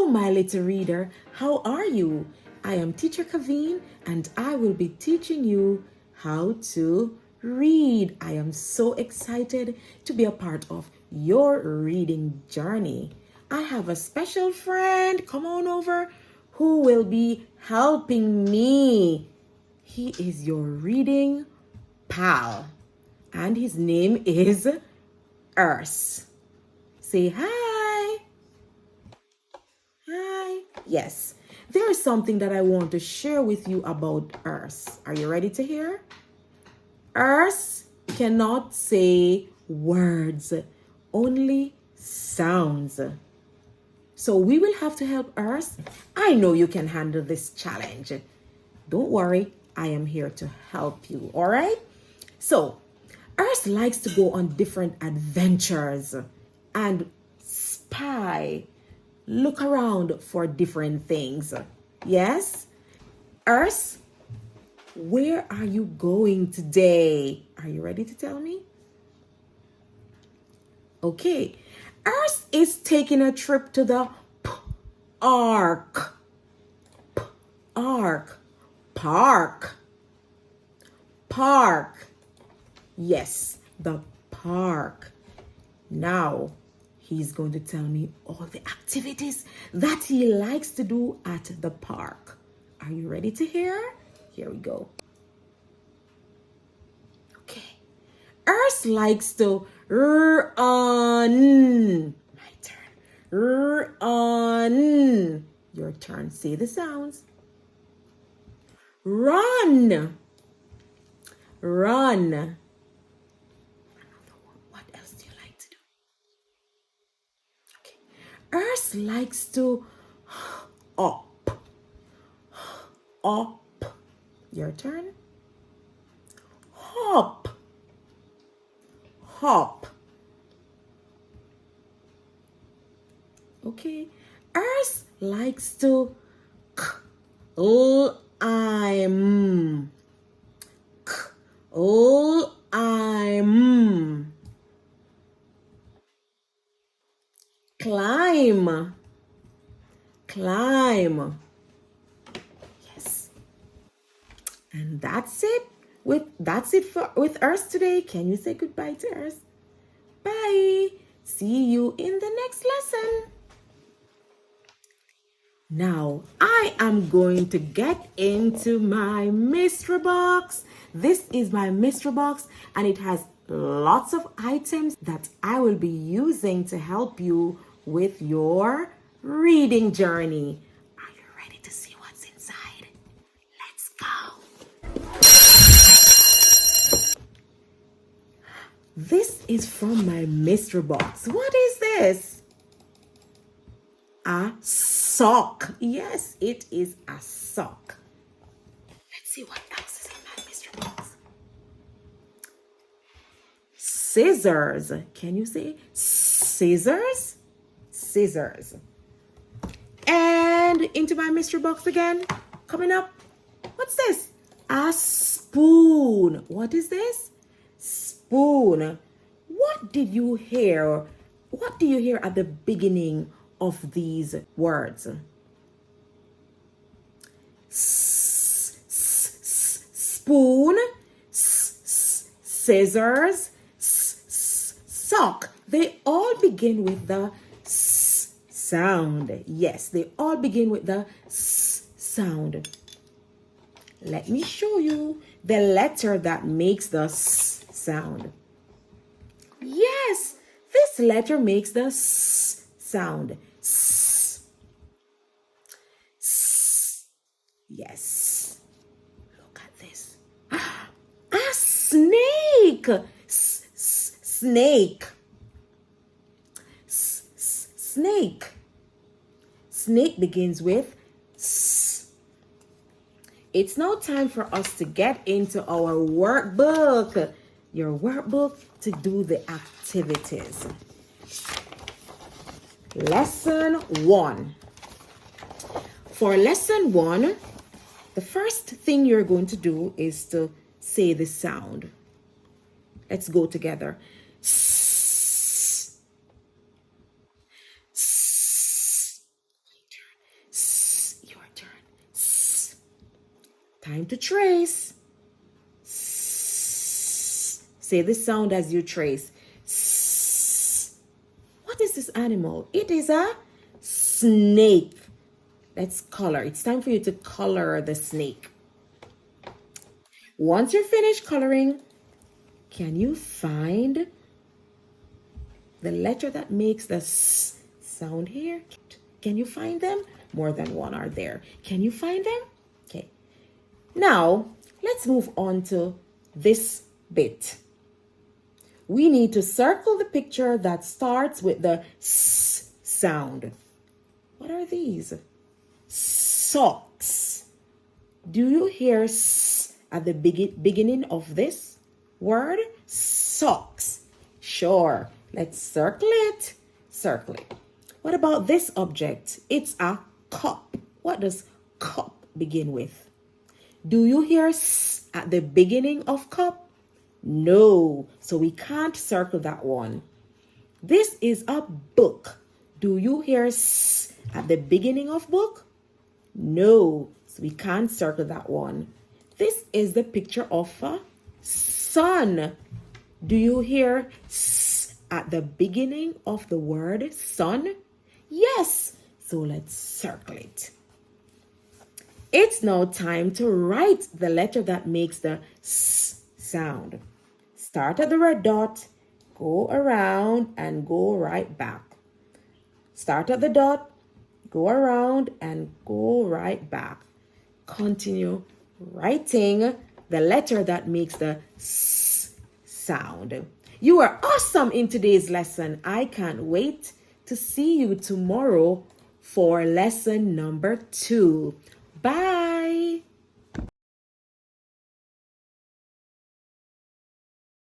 my little reader, how are you? I am Teacher Kaveen and I will be teaching you how to read. I am so excited to be a part of your reading journey. I have a special friend, come on over, who will be helping me. He is your reading pal and his name is Urs. Say hi. Hi. Yes, there is something that I want to share with you about Urs. Are you ready to hear? Urs cannot say words, only sounds. So we will have to help Urs. I know you can handle this challenge. Don't worry, I am here to help you, all right? So, Urs likes to go on different adventures and spy, look around for different things. Yes? Urs, where are you going today? Are you ready to tell me? Okay. Urs is taking a trip to the park. Park. Yes, the park. Now, he's going to tell me all the activities that he likes to do at the park. Are you ready to hear? Here we go. Okay. Urs likes to run. My turn. Run. Your turn. Say the sounds. Run. Run. What else do you like to do? Okay. Urs likes to up. Up. Your turn. Hop. Hop. Okay. Urs likes to climb. Climb. Climb. Yes. And that's it. With Urs today. Can you say goodbye to Urs? Bye. See you in the next lesson. Now, I am going to get into my mystery box. This is my mystery box and it has lots of items that I will be using to help you with your reading journey. Are you ready to see what's inside? Let's go. This is from my mystery box. What is this? A sock. Yes, it is a sock. Let's see what else is in my mystery box. Scissors. Can you say scissors? Scissors. And into my mystery box again. Coming up. What's this? A spoon. What is this? Spoon. What did you hear? What do you hear at the beginning of these words? Spoon, scissors, sock. They all begin with the s sound. Yes, they all begin with the s sound. Let me show you the letter that makes the s sound. Yes, this letter makes the s sound. S. S. Yes. Look at this. A snake. Snake. Snake. Snake begins with s. It's now time for us to get into our workbook. Your workbook to do the activities. Lesson 1. For lesson 1, the first thing you're going to do is to say the sound. Let's go together. S. S. Time to trace. Say the sound as you trace. What is this animal? It is a snake. Let's color. It's time for you to color the snake. Once you're finished coloring, can you find the letter that makes the S sound here? Can you find them? More than one are there. Can you find them? Okay. Now, let's move on to this bit. We need to circle the picture that starts with the S sound. What are these? Socks. Do you hear S at the beginning of this word? Socks. Sure. Let's circle it. Circle it. What about this object? It's a cup. What does cup begin with? Do you hear S at the beginning of cup? No, so we can't circle that one. This is a book. Do you hear S at the beginning of book? No, so we can't circle that one. This is the picture of a sun. Do you hear S at the beginning of the word sun? Yes, so let's circle it. It's now time to write the letter that makes the S sound. Start at the red dot, go around and go right back. Start at the dot, go around and go right back. Continue writing the letter that makes the S sound. You are awesome in today's lesson. I can't wait to see you tomorrow for lesson number 2. Bye.